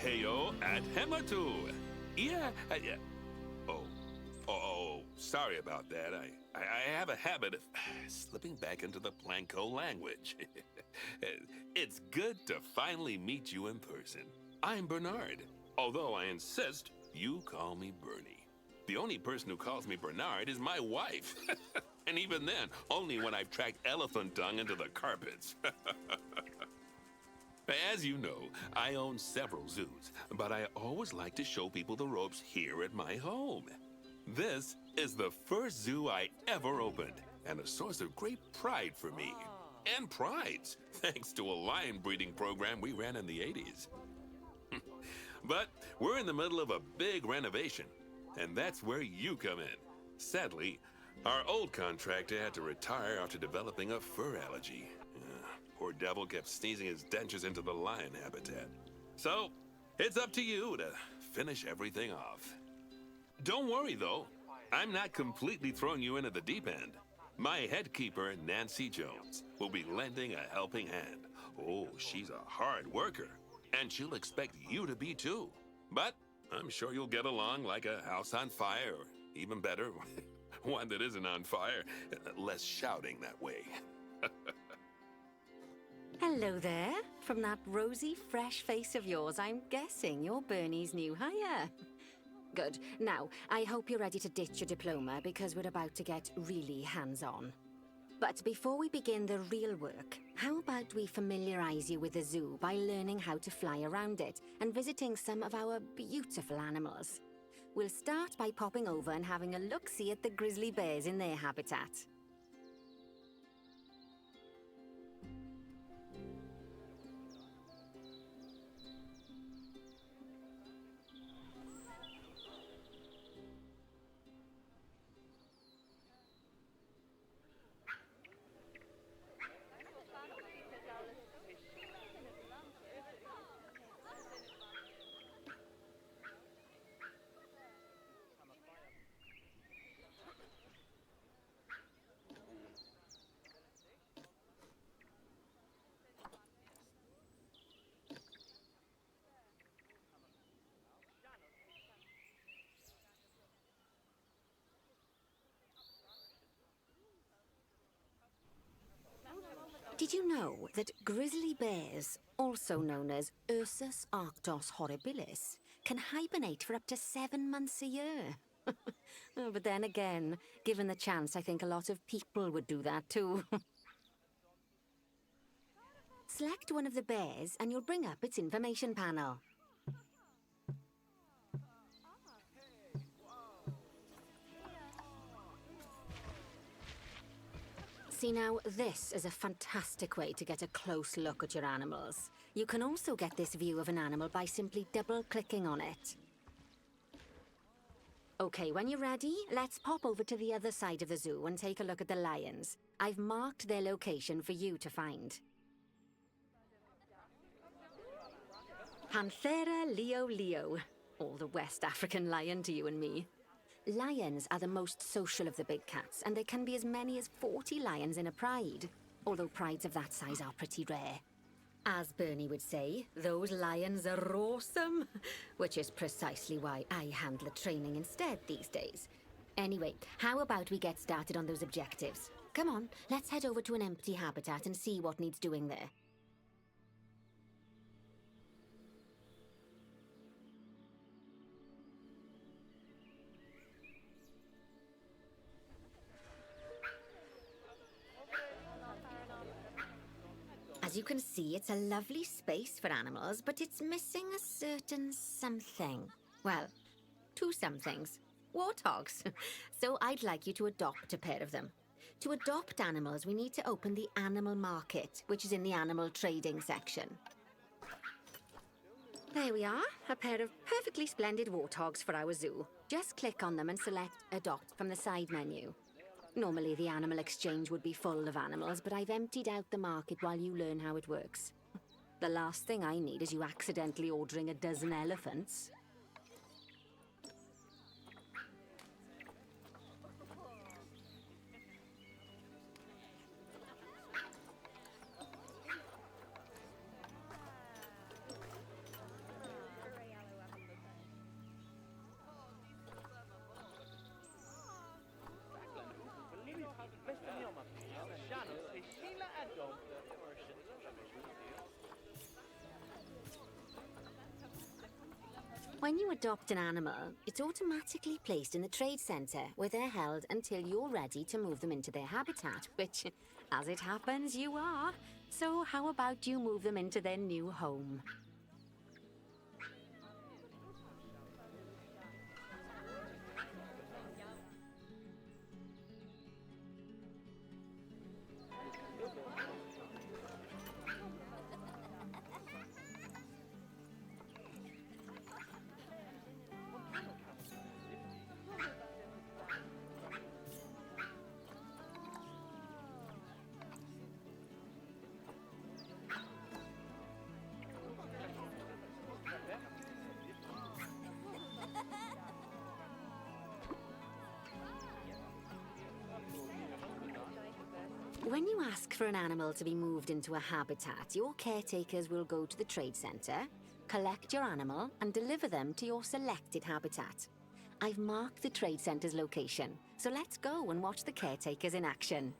Heyo at Hematu. Yeah. Sorry about that. I have a habit of slipping back into the Planko language. It's good to finally meet you in person. I'm Bernard, although I insist you call me Bernie. The only person who calls me Bernard is my wife. And even then, only when I've tracked elephant dung into the carpets. As you know, I own several zoos, but I always like to show people the ropes here at my home. This is the first zoo I ever opened, and a source of great pride for me. And prides, thanks to a lion breeding program we ran in the 80s. But we're in the middle of a big renovation, and that's where you come in. Sadly, our old contractor had to retire after developing a fur allergy. Poor devil kept sneezing his dentures into the lion habitat. So, it's up to you to finish everything off. Don't worry, though. I'm not completely throwing you into the deep end. My head keeper, Nancy Jones, will be lending a helping hand. Oh, she's a hard worker, and she'll expect you to be too. But I'm sure you'll get along like a house on fire, or even better, one that isn't on fire. Less shouting that way. Hello there. From that rosy, fresh face of yours, I'm guessing you're Bernie's new hire. Good. Now, I hope you're ready to ditch your diploma because we're about to get really hands-on. But before we begin the real work, how about we familiarize you with the zoo by learning how to fly around it and visiting some of our beautiful animals? We'll start by popping over and having a look-see at the grizzly bears in their habitat. Did you know that grizzly bears, also known as Ursus arctos horribilis, can hibernate for up to 7 months a year? Oh, but then again, given the chance, I think a lot of people would do that too. Select one of the bears and you'll bring up its information panel. See now, this is a fantastic way to get a close look at your animals. You can also get this view of an animal by simply double-clicking on it. Okay, when you're ready, let's pop over to the other side of the zoo and take a look at the lions. I've marked their location for you to find. Panthera leo leo, or the West African lion to you and me. Lions are the most social of the big cats, and there can be as many as 40 lions in a pride, although prides of that size are pretty rare. As Bernie would say, those lions are awesome, which is precisely why I handle the training instead these days. Anyway, how about we get started on those objectives? Come on, let's head over to an empty habitat and see what needs doing there. As you can see, it's a lovely space for animals, but it's missing a certain something. Well, 2 somethings. Warthogs. So I'd like you to adopt a pair of them. To adopt animals, we need to open the animal market, which is in the animal trading section. There we are, a pair of perfectly splendid warthogs for our zoo. Just click on them and select Adopt from the side menu. Normally, the animal exchange would be full of animals, but I've emptied out the market while you learn how it works. The last thing I need is you accidentally ordering a dozen elephants. When you adopt an animal, it's automatically placed in the trade centre, where they're held until you're ready to move them into their habitat, which, as it happens, you are. So how about you move them into their new home? When you ask for an animal to be moved into a habitat, your caretakers will go to the trade centre, collect your animal, and deliver them to your selected habitat. I've marked the trade centre's location, so let's go and watch the caretakers in action.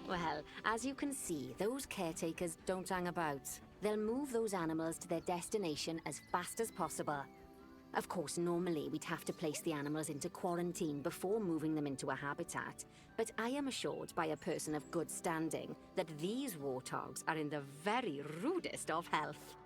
Well, as you can see, those caretakers don't hang about. They'll move those animals to their destination as fast as possible. Of course, normally we'd have to place the animals into quarantine before moving them into a habitat, but I am assured by a person of good standing that these warthogs are in the very rudest of health.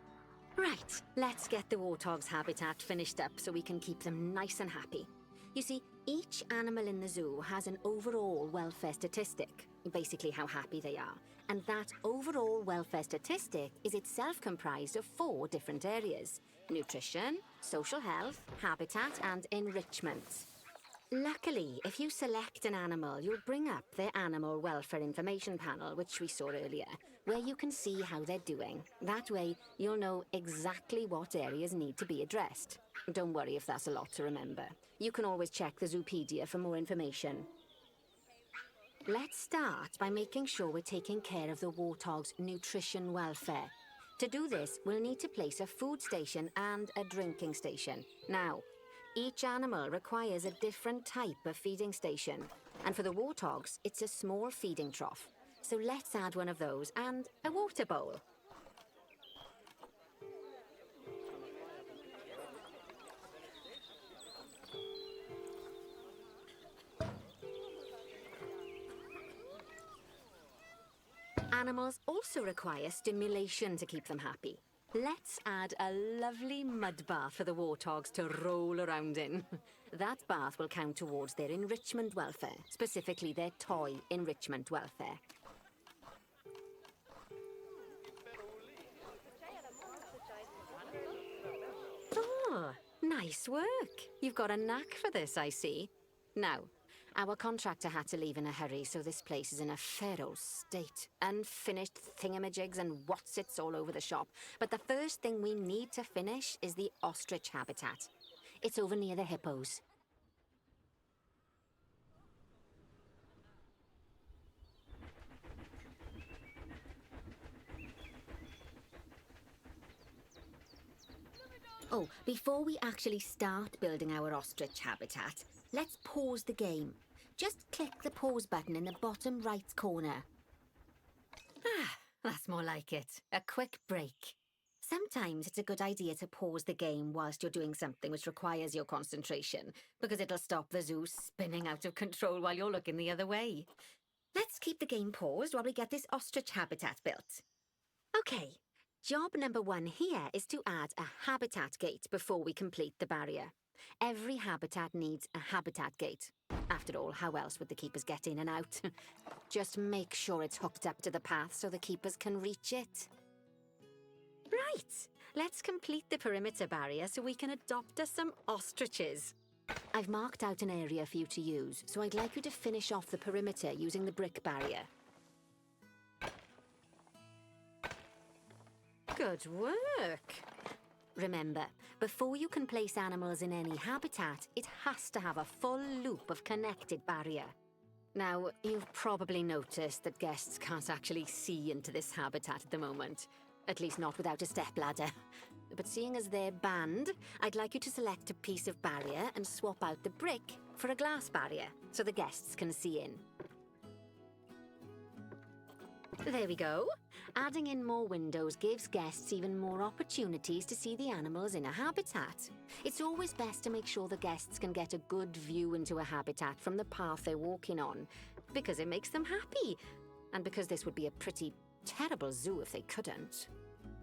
Right, let's get the warthog's habitat finished up so we can keep them nice and happy. You see, each animal in the zoo has an overall welfare statistic, basically how happy they are. And that overall welfare statistic is itself comprised of 4 different areas: nutrition, social health, habitat, and enrichment. Luckily, if you select an animal, you'll bring up their animal welfare information panel, which we saw earlier, where you can see how they're doing. That way, you'll know exactly what areas need to be addressed. Don't worry if that's a lot to remember. You can always check the Zoopedia for more information. Let's start by making sure we're taking care of the warthog's nutrition welfare. To do this, we'll need to place a food station and a drinking station. Now, each animal requires a different type of feeding station. And for the warthogs, it's a small feeding trough. So let's add one of those and a water bowl. Animals also require stimulation to keep them happy. Let's add a lovely mud bath for the warthogs to roll around in. That bath will count towards their enrichment welfare, specifically their toy enrichment welfare. Oh, nice work. You've got a knack for this, I see. Now, our contractor had to leave in a hurry, so this place is in a feral state. Unfinished thingamajigs and whatsits all over the shop. But the first thing we need to finish is the ostrich habitat. It's over near the hippos. Oh, before we actually start building our ostrich habitat, let's pause the game. Just click the pause button in the bottom right corner. Ah, that's more like it. A quick break. Sometimes it's a good idea to pause the game whilst you're doing something which requires your concentration, because it'll stop the zoo spinning out of control while you're looking the other way. Let's keep the game paused while we get this ostrich habitat built. Okay, job number 1 here is to add a habitat gate before we complete the barrier. Every habitat needs a habitat gate. After all, how else would the keepers get in and out? Just make sure it's hooked up to the path so the keepers can reach it. Right, let's complete the perimeter barrier so we can adopt us some ostriches. I've marked out an area for you to use, so I'd like you to finish off the perimeter using the brick barrier. Good work! Remember, before you can place animals in any habitat, it has to have a full loop of connected barrier. Now, you've probably noticed that guests can't actually see into this habitat at the moment. At least not without a stepladder. But seeing as they're banned, I'd like you to select a piece of barrier and swap out the brick for a glass barrier, so the guests can see in. There we go. Adding in more windows gives guests even more opportunities to see the animals in a habitat. It's always best to make sure the guests can get a good view into a habitat from the path they're walking on, because it makes them happy, and because this would be a pretty terrible zoo if they couldn't.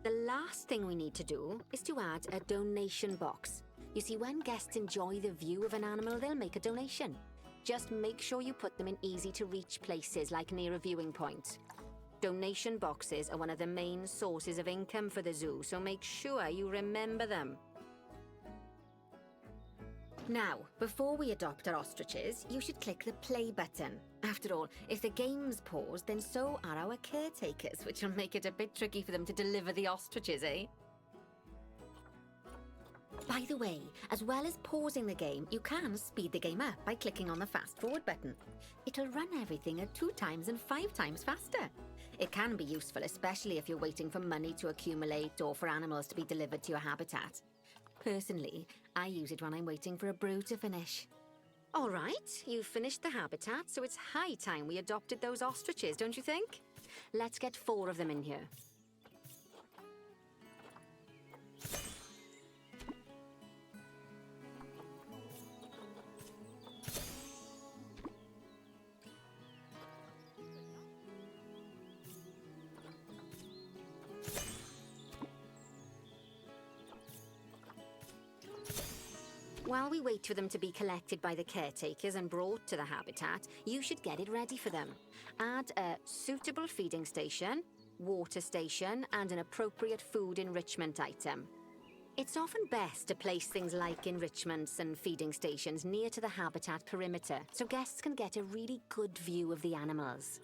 The last thing we need to do is to add a donation box. You see, when guests enjoy the view of an animal, they'll make a donation. Just make sure you put them in easy-to-reach places, like near a viewing point. Donation boxes are one of the main sources of income for the zoo, so make sure you remember them. Now, before we adopt our ostriches, you should click the play button. After all, if the game's paused, then so are our caretakers, which will make it a bit tricky for them to deliver the ostriches, eh? By the way, as well as pausing the game, you can speed the game up by clicking on the fast forward button. It'll run everything at 2 times and 5 times faster. It can be useful, especially if you're waiting for money to accumulate or for animals to be delivered to your habitat. Personally, I use it when I'm waiting for a brew to finish. All right, you've finished the habitat, so it's high time we adopted those ostriches, don't you think? Let's get 4 of them in here. While we wait for them to be collected by the caretakers and brought to the habitat, you should get it ready for them. Add a suitable feeding station, water station, and an appropriate food enrichment item. It's often best to place things like enrichments and feeding stations near to the habitat perimeter, so guests can get a really good view of the animals.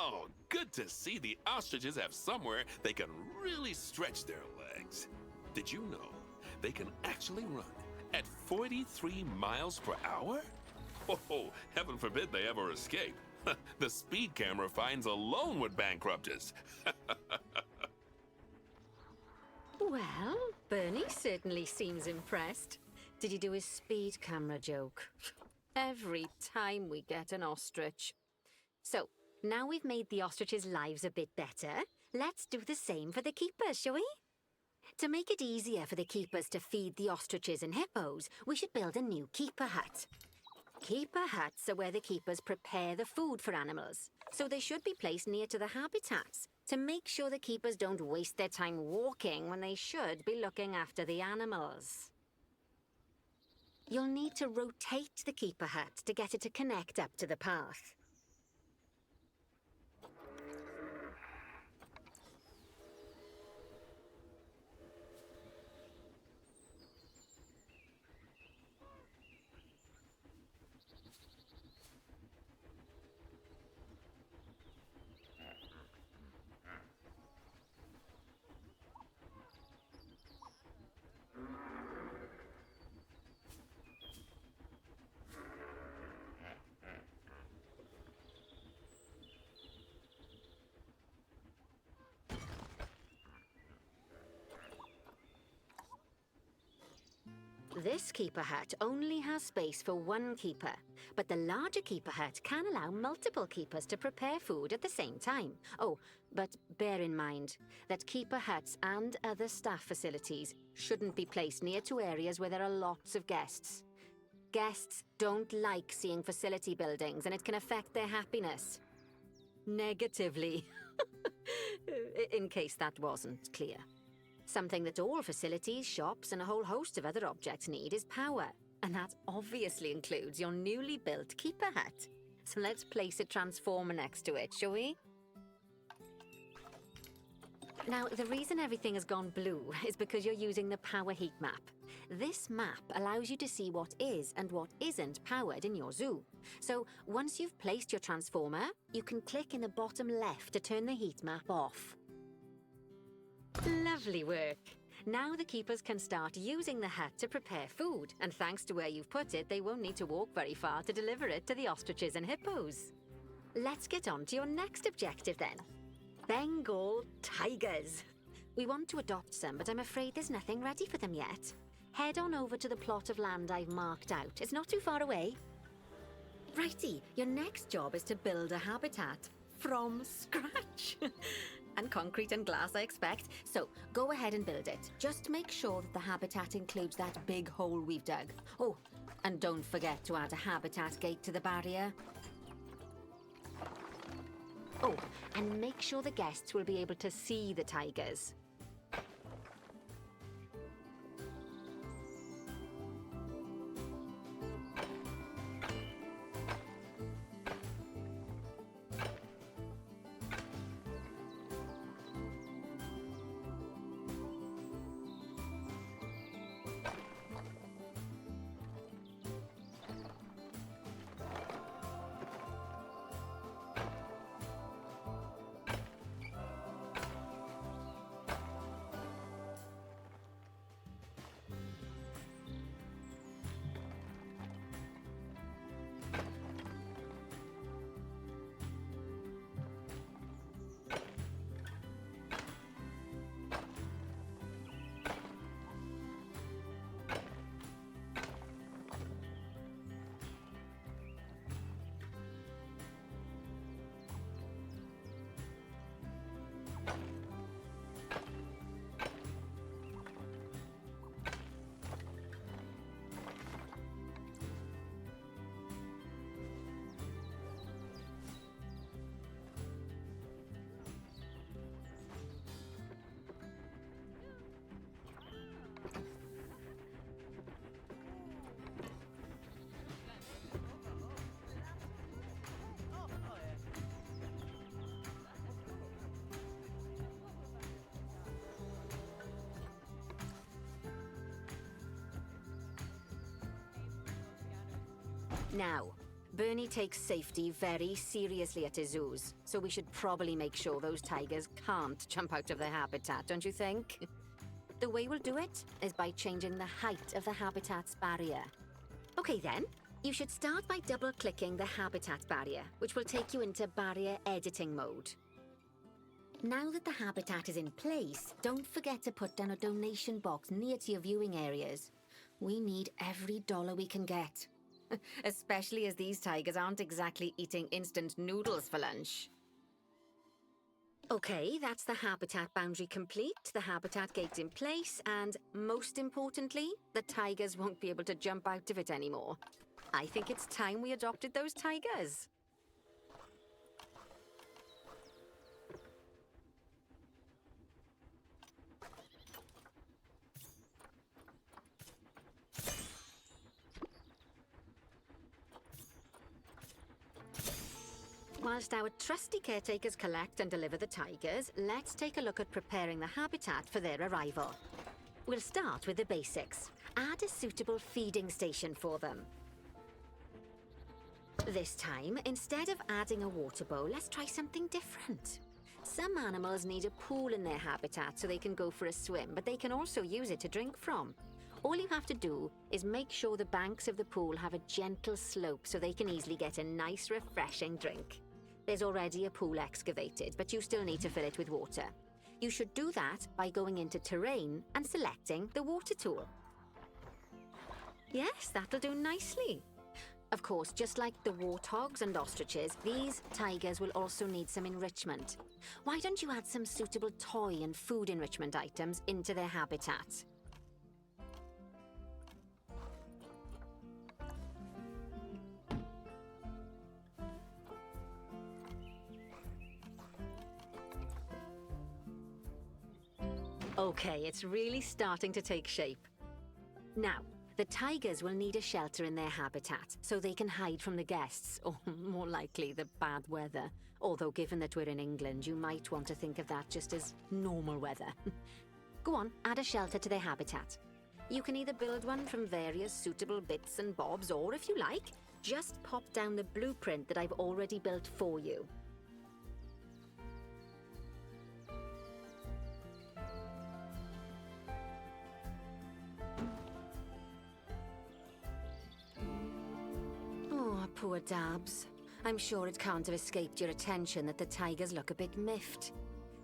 Oh, good to see the ostriches have somewhere they can really stretch their legs. Did you know they can actually run at 43 miles per hour? Oh, heaven forbid they ever escape. The speed camera fines alone would bankrupt us. Well, Bernie certainly seems impressed. Did you do his speed camera joke? Every time we get an ostrich. So, now we've made the ostriches' lives a bit better, let's do the same for the keepers, shall we? To make it easier for the keepers to feed the ostriches and hippos, we should build a new keeper hut. Keeper huts are where the keepers prepare the food for animals, so they should be placed near to the habitats to make sure the keepers don't waste their time walking when they should be looking after the animals. You'll need to rotate the keeper hut to get it to connect up to the path. This keeper hut only has space for 1 keeper, but the larger keeper hut can allow multiple keepers to prepare food at the same time. Oh, but bear in mind that keeper huts and other staff facilities shouldn't be placed near to areas where there are lots of guests. Guests don't like seeing facility buildings, and it can affect their happiness. Negatively. In case that wasn't clear. Something that all facilities, shops, and a whole host of other objects need is power. And that obviously includes your newly built keeper hut. So let's place a transformer next to it, shall we? Now, the reason everything has gone blue is because you're using the power heat map. This map allows you to see what is and what isn't powered in your zoo. So once you've placed your transformer, you can click in the bottom left to turn the heat map off. Lovely work. Now the keepers can start using the hut to prepare food, and thanks to where you've put it, they won't need to walk very far to deliver it to the ostriches and hippos. Let's get on to your next objective then. Bengal tigers. We want to adopt some, but I'm afraid there's nothing ready for them yet. Head on over to the plot of land I've marked out. It's not too far away. Righty, your next job is to build a habitat from scratch. And concrete and glass, I expect. So go ahead and build it. Just make sure that the habitat includes that big hole we've dug. Oh, and don't forget to add a habitat gate to the barrier. Oh, and make sure the guests will be able to see the tigers. Now, Bernie takes safety very seriously at his zoos, so we should probably make sure those tigers can't jump out of their habitat, don't you think? The way we'll do it is by changing the height of the habitat's barrier. Okay then, you should start by double-clicking the habitat barrier, which will take you into barrier editing mode. Now that the habitat is in place, don't forget to put down a donation box near to your viewing areas. We need every dollar we can get. Especially as these tigers aren't exactly eating instant noodles for lunch. Okay, that's the habitat boundary complete, the habitat gate's in place, and most importantly, the tigers won't be able to jump out of it anymore. I think it's time we adopted those tigers. Whilst our trusty caretakers collect and deliver the tigers, let's take a look at preparing the habitat for their arrival. We'll start with the basics. Add a suitable feeding station for them. This time, instead of adding a water bowl, let's try something different. Some animals need a pool in their habitat so they can go for a swim, but they can also use it to drink from. All you have to do is make sure the banks of the pool have a gentle slope so they can easily get a nice, refreshing drink. There's already a pool excavated, but you still need to fill it with water. You should do that by going into Terrain and selecting the water tool. Yes, that'll do nicely. Of course, just like the warthogs and ostriches, these tigers will also need some enrichment. Why don't you add some suitable toy and food enrichment items into their habitat? Okay, it's really starting to take shape. Now, the tigers will need a shelter in their habitat, so they can hide from the guests, or more likely, the bad weather. Although, given that we're in England, you might want to think of that just as normal weather. Go on, add a shelter to their habitat. You can either build one from various suitable bits and bobs, or if you like, just pop down the blueprint that I've already built for you. poor dabs. I'm sure it can't have escaped your attention that the tigers look a bit miffed.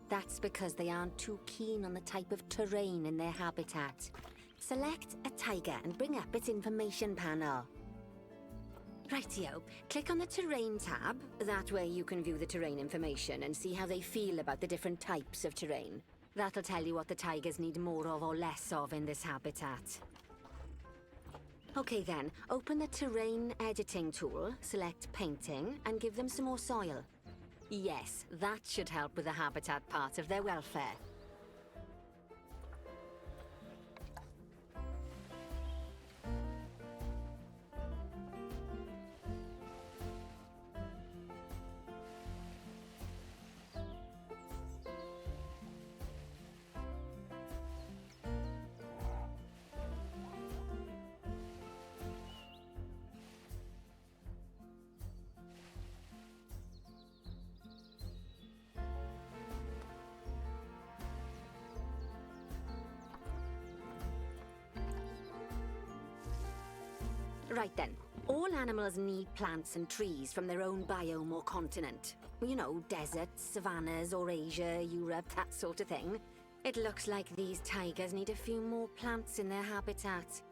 That's because they aren't too keen on the type of terrain in their habitat. Select a tiger and bring up its information panel. Rightio, click on the Terrain tab. That way you can view the terrain information and see how they feel about the different types of terrain. That'll tell you what the tigers need more of or less of in this habitat. Okay then, open the Terrain Editing tool, select Painting, and give them some more soil. Yes, that should help with the habitat part of their welfare. Right then, all animals need plants and trees from their own biome or continent. You know, deserts, savannas, Eurasia, Europe, that sort of thing. It looks like these tigers need a few more plants in their habitat.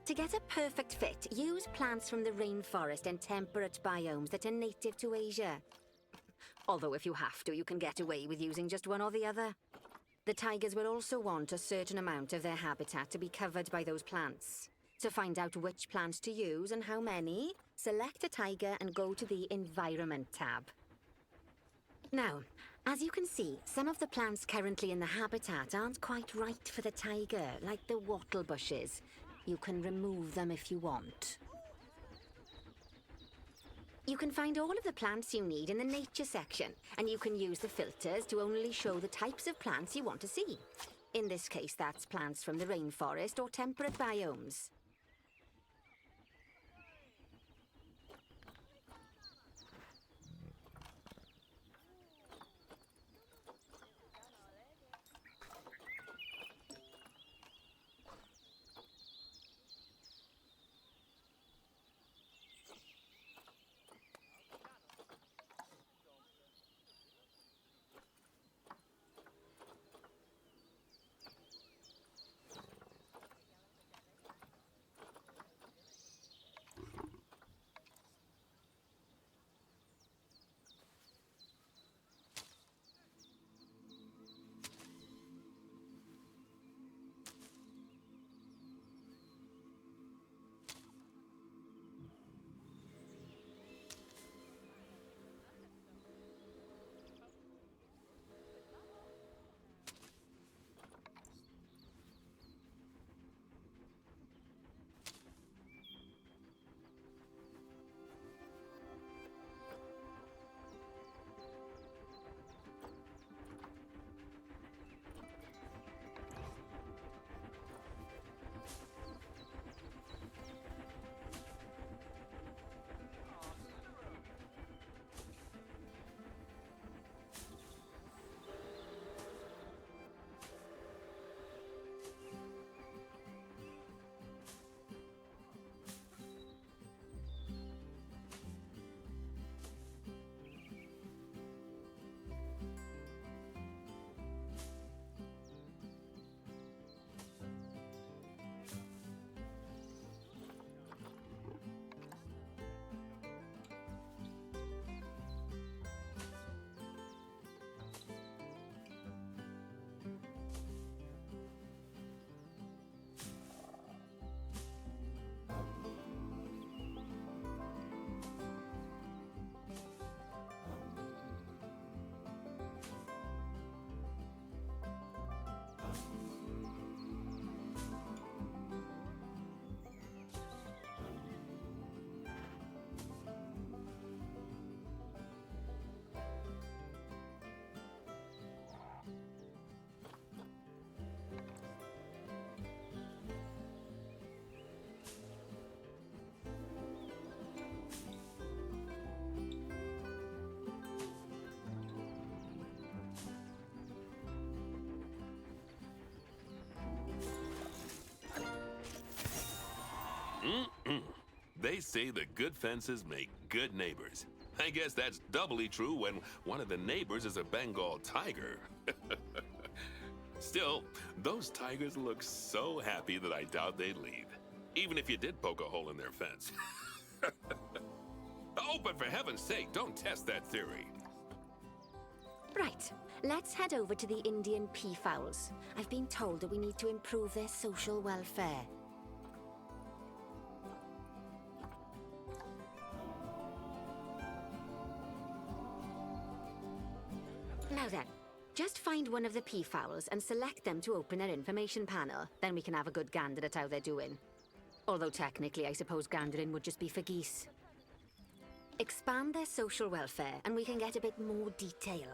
To get a perfect fit, use plants from the rainforest and temperate biomes that are native to Asia. Although if you have to, you can get away with using just one or the other. The tigers will also want a certain amount of their habitat to be covered by those plants. To find out which plants to use and how many, select a tiger and go to the Environment tab. Now, as you can see, some of the plants currently in the habitat aren't quite right for the tiger, like the wattle bushes. You can remove them if you want. You can find all of the plants you need in the Nature section, and you can use the filters to only show the types of plants you want to see. In this case, that's plants from the rainforest or temperate biomes. They say that good fences make good neighbors. I guess that's doubly true when one of the neighbors is a Bengal tiger. Still, those tigers look so happy that I doubt they'd leave, even if you did poke a hole in their fence. Oh, but for heaven's sake, don't test that theory. Right, let's head over to the Indian peafowls. I've been told that we need to improve their social welfare. Now then, just find one of the peafowls and select them to open their information panel. Then we can have a good gander at how they're doing. Although technically, I suppose gandering would just be for geese. Expand their social welfare and we can get a bit more detail.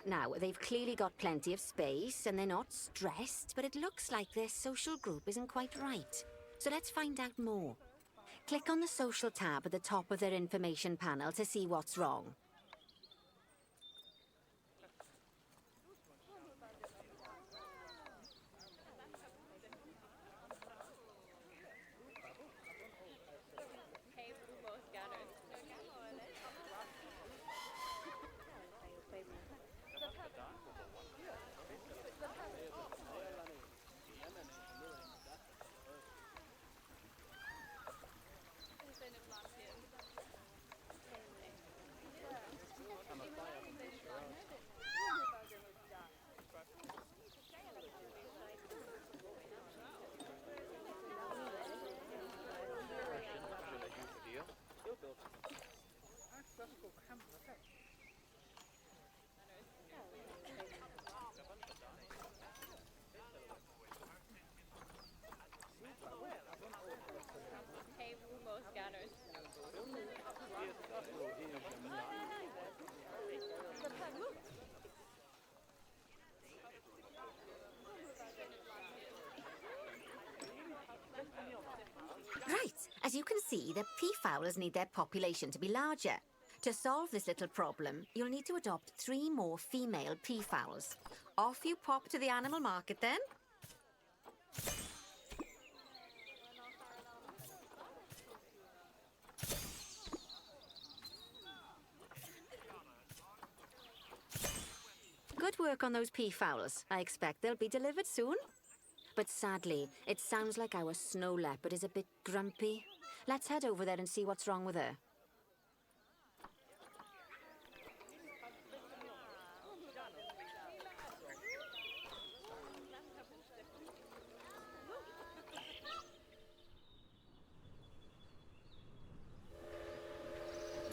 Now, they've clearly got plenty of space and they're not stressed, but it looks like their social group isn't quite right. So let's find out more. Click on the social tab at the top of their information panel to see what's wrong. Right, as you can see, the peafowls need their population to be larger. To solve this little problem, you'll need to adopt 3 more female peafowls. Off you pop to the animal market then. Good work on those peafowls. I expect they'll be delivered soon. But sadly, it sounds like our snow leopard is a bit grumpy. Let's head over there and see what's wrong with her.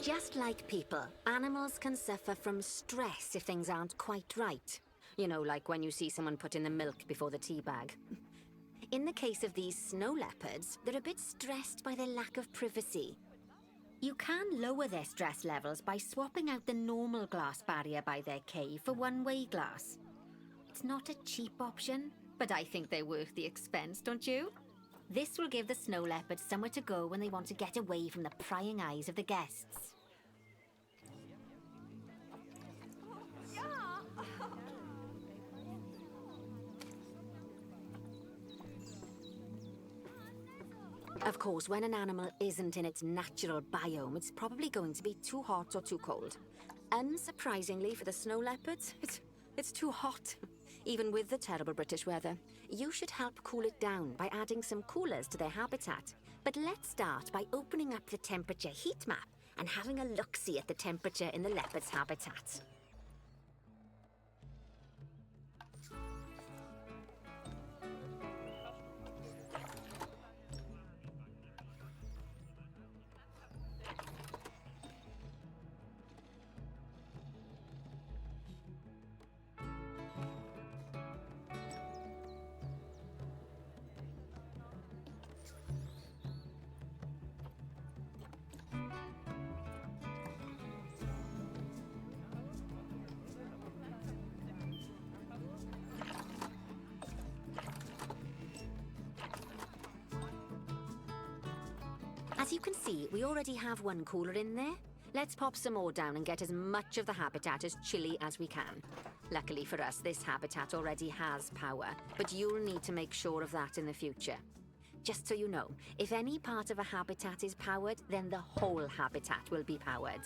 Just like people, animals can suffer from stress if things aren't quite right. You know, like when you see someone put in the milk before the tea bag. In the case of these snow leopards, they're a bit stressed by their lack of privacy. You can lower their stress levels by swapping out the normal glass barrier by their cave for one-way glass. It's not a cheap option, but I think they're worth the expense, don't you? This will give the snow leopards somewhere to go when they want to get away from the prying eyes of the guests. Of course, when an animal isn't in its natural biome, it's probably going to be too hot or too cold. Unsurprisingly for the snow leopards, it's too hot. Even with the terrible British weather, you should help cool it down by adding some coolers to their habitat. But let's start by opening up the temperature heat map and having a look-see at the temperature in the leopard's habitat. As you can see, we already have one cooler in there. Let's pop some more down and get as much of the habitat as chilly as we can. Luckily for us, this habitat already has power, but you'll need to make sure of that in the future. Just so you know, if any part of a habitat is powered, then the whole habitat will be powered.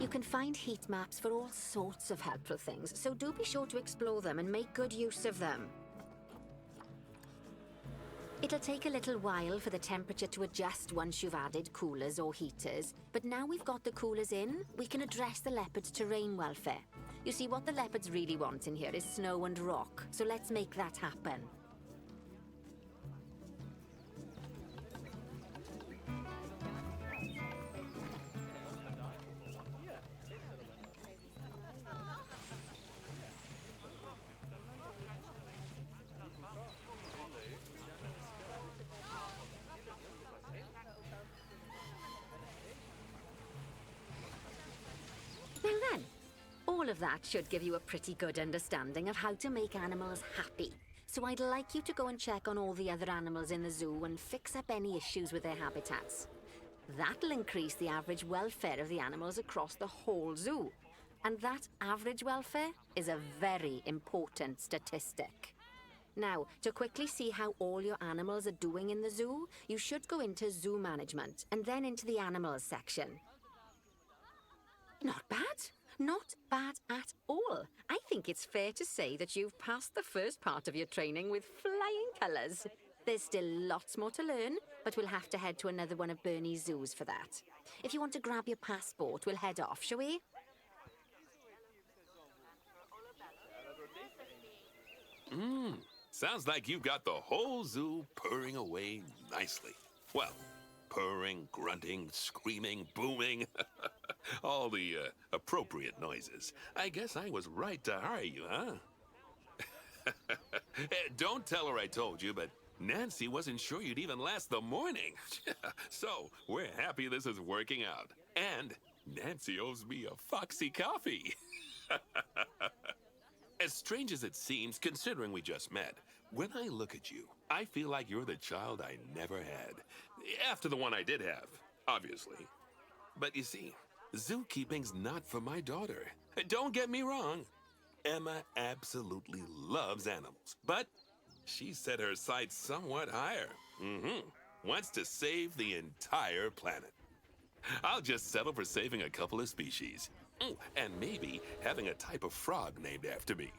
You can find heat maps for all sorts of helpful things, so do be sure to explore them and make good use of them. It'll take a little while for the temperature to adjust once you've added coolers or heaters, but now we've got the coolers in, we can address the leopard's terrain welfare. You see, what the leopards really want in here is snow and rock, so let's make that happen. Now then, all of that should give you a pretty good understanding of how to make animals happy. So I'd like you to go and check on all the other animals in the zoo and fix up any issues with their habitats. That'll increase the average welfare of the animals across the whole zoo. And that average welfare is a very important statistic. Now, to quickly see how all your animals are doing in the zoo, you should go into zoo management and then into the animals section. Not bad. Not bad at all. I think it's fair to say that you've passed the first part of your training with flying colours. There's still lots more to learn, but we'll have to head to another one of Bernie's zoos for that. If you want to grab your passport, we'll head off, shall we? Sounds like you've got the whole zoo purring away nicely. Well, purring, grunting, screaming, booming. All the appropriate noises. I guess I was right to hire you, huh? Don't tell her I told you, but Nancy wasn't sure you'd even last the morning. So, we're happy this is working out. And Nancy owes me a Foxy coffee. As strange as it seems, considering we just met, when I look at you, I feel like you're the child I never had. After the one I did have, obviously. But you see, zookeeping's not for my daughter. Don't get me wrong. Emma absolutely loves animals, but she set her sights somewhat higher. Wants to save the entire planet. I'll just settle for saving a couple of species. And maybe having a type of frog named after me.